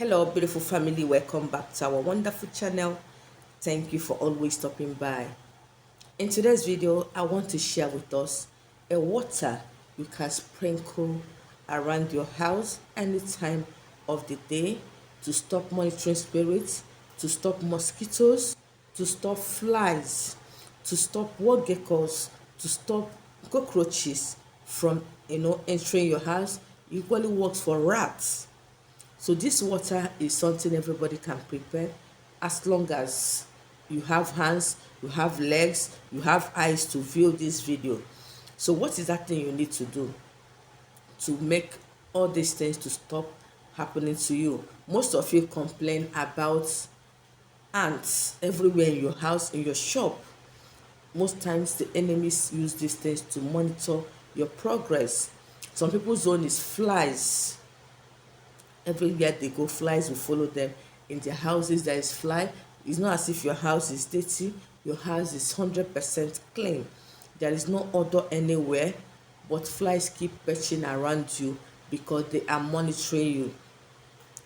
Hello, beautiful family. Welcome back to our wonderful channel. Thank you for always stopping by. In today's video, I want to share with us a water you can sprinkle around your house any time of the day to stop monitoring spirits, to stop mosquitoes, to stop flies, to stop wall geckos, to stop cockroaches from entering your house. It equally works for rats. So this water is something everybody can prepare as long as you have hands, you have legs, you have eyes to view this video. So what is that thing you need to do to make all these things to stop happening to you? Most of you complain about ants everywhere in your house, in your shop. Most times the enemies use these things to monitor your progress. Some people's zone is flies. Everywhere they go, flies will follow them. In their houses there is fly. It's not as if your house is dirty. Your house is 100% clean. There is no odor anywhere, but flies keep perching around you because they are monitoring you.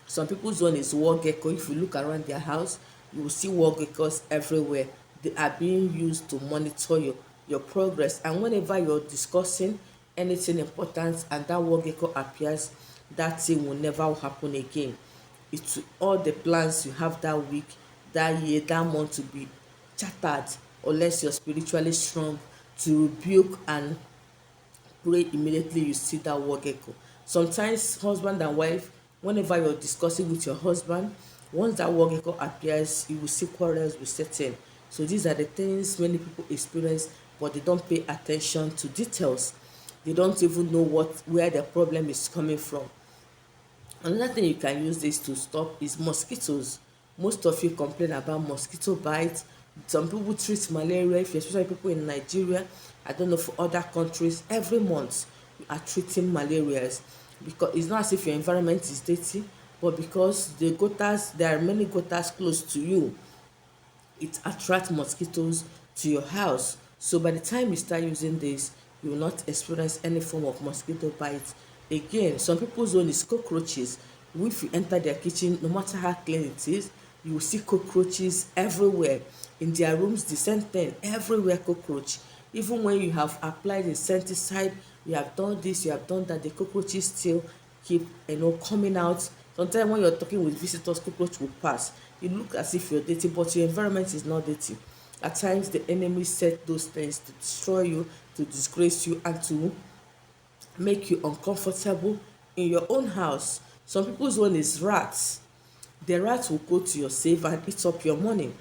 Some people's zone is wall gecko. If you look around their house, you will see wall geckos everywhere. They are being used to monitor your progress. And whenever you're discussing anything important and that wall gecko appears, that thing will never happen again. It will, all the plans you have that week, that year, that month to be shattered unless you're spiritually strong to rebuke and pray immediately you see that wall gecko. Sometimes husband and wife, whenever you're discussing with your husband, once that wall gecko appears, you will see quarrels will set in. So these are the things many people experience, but they don't pay attention to details. They don't even know where the problem is coming from. Another thing you can use this to stop is mosquitoes. Most of you complain about mosquito bites. Some people treat malaria, if especially people in Nigeria, I don't know for other countries, every month you are treating malaria because it's not as if your environment is dirty, but because the gutters, there are many gutters close to you, it attracts mosquitoes to your house. So by the time you start using this, you will not experience any form of mosquito bites again. Some people's zone is cockroaches. If you enter their kitchen, no matter how clean it is, you will see cockroaches everywhere. In their rooms, the same thing, everywhere cockroach. Even when you have applied insecticide, you have done this, you have done that, the cockroaches still keep coming out. Sometimes when you're talking with visitors, cockroach will pass. You look as if you're dirty, but your environment is not dirty. At times the enemy set those things to destroy you, to disgrace you, and to make you uncomfortable in your own house. Some people's one is rats. The rats will go to your safe and eat up your money.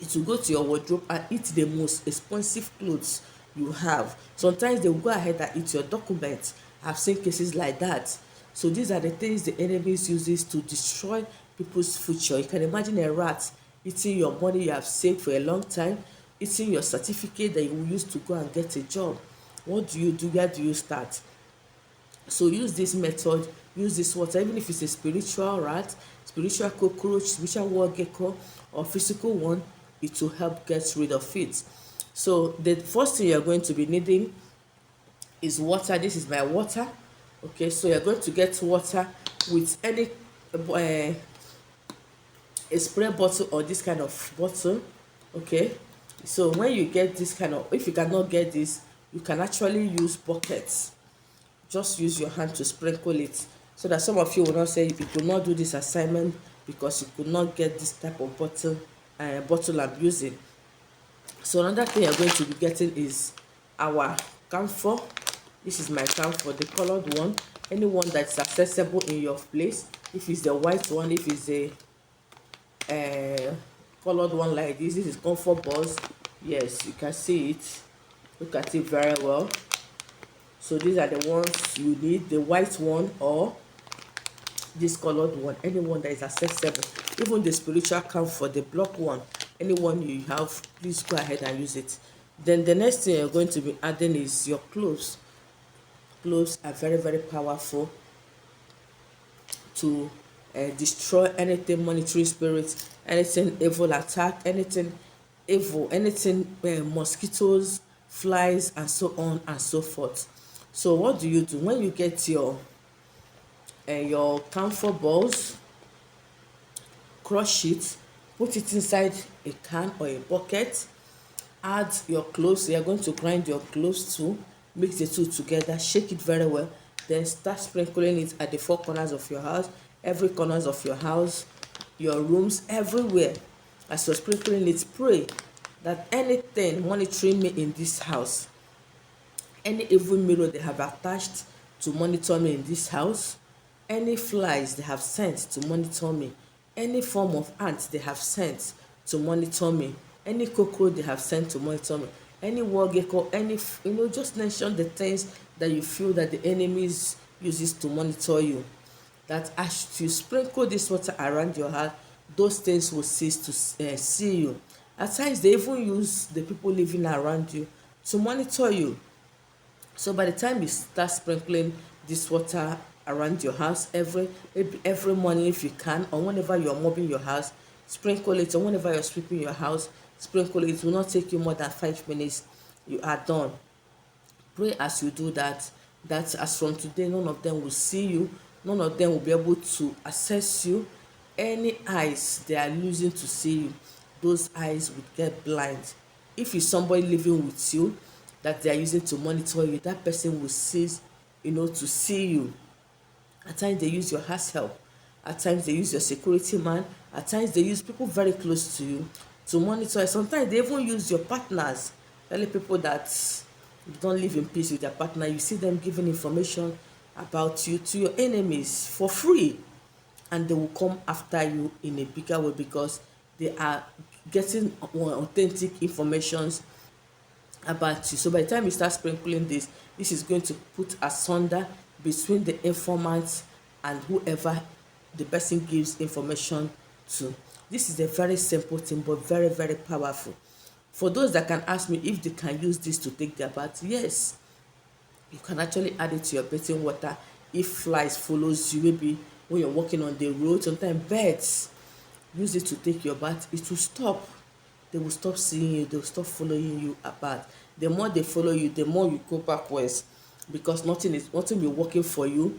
It will go to your wardrobe and eat the most expensive clothes you have. Sometimes they will go ahead and eat your documents. I've seen cases like that. So these are the things the enemies uses to destroy people's future. You can imagine a rat eating your money you have saved for a long time, eating your certificate that you will use to go and get a job. What do you do? Where do you start? So use this method, use this water, even if it's a spiritual rat, spiritual cockroach, spiritual wall gecko, or physical one, it will help get rid of it. So the first thing you're going to be needing is water. This is my water. Okay, so you're going to get water with any a spray bottle or this kind of bottle. Okay, so when you get this kind of, if you cannot get this, you can actually use buckets. Just use your hand to sprinkle it, so that some of you will not say you could not do this assignment because you could not get this type of bottle I'm using. So another thing you're going to be getting is our camphor. This is my camphor, the colored one, any one that's accessible in your place. If it's the white one, if it's a colored one like this is comfort balls. Yes, you can see it, look at it very well. So these are the ones you need, the white one or this colored one, anyone that is accessible. Even the spiritual camphor, the block one, anyone you have, please go ahead and use it. Then the next thing you're going to be adding is your cloves. Cloves are very, very powerful to destroy anything monitoring spirits, anything evil attack, anything evil, anything mosquitoes, flies, and so on and so forth. So what do you do when you get your camphor balls? crush it, put it inside a can or a bucket, add your cloves. You are going to grind your cloves too, mix the two together, shake it very well, then start sprinkling it at the four corners of your house, every corners of your house, your rooms, everywhere. As you're sprinkling it, pray that anything monitoring me in this house, any evil mirror they have attached to monitor me in this house, any flies they have sent to monitor me, any form of ants they have sent to monitor me, any cockroach they have sent to monitor me, any wall gecko, any, just mention the things that you feel that the enemies uses to monitor you. That as you sprinkle this water around your heart, those things will cease to see you. At times they even use the people living around you to monitor you. So by the time you start sprinkling this water around your house maybe every morning if you can, or whenever you're mopping your house, sprinkle it, or whenever you're sweeping your house, sprinkle it. It will not take you more than 5 minutes. You are done. Pray as you do that, that as from today none of them will see you, none of them will be able to access you. Any eyes they are using to see you, those eyes will get blind. If it's somebody living with you that they are using to monitor you, that person will cease, to see you. At times they use your house help, at times they use your security man, at times they use people very close to you to monitor you. Sometimes they even use your partners, really people that don't live in peace with their partner. You see them giving information about you to your enemies for free, and they will come after you in a bigger way because they are getting authentic informations about you. So by the time you start sprinkling this is going to put asunder between the informant and whoever the person gives information to. This is a very simple thing but very very powerful. For those that can ask me if they can use this to take their bath, yes, you can actually add it to your bathing water. If flies follows you, maybe when you're walking on the road, sometimes birds use it to take your bath, it will stop. They will stop seeing you, they will stop following you about. The more they follow you, the more you go backwards, because nothing will working for you.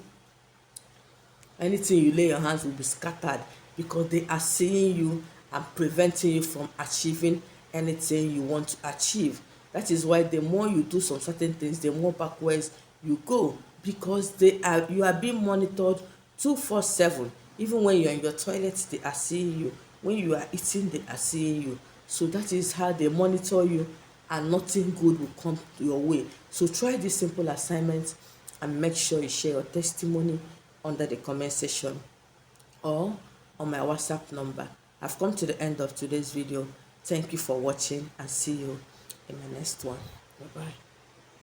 Anything you lay your hands will be scattered because they are seeing you and preventing you from achieving anything you want to achieve. That is why the more you do some certain things, the more backwards you go, because you are being monitored 247. Even when you're in your toilet, they are seeing you. When you are eating, they are seeing you. So that is how they monitor you, and nothing good will come your way. So try this simple assignment and make sure you share your testimony under the comment section or on my WhatsApp number. I've come to the end of today's video. Thank you for watching and see you in my next one. Bye bye.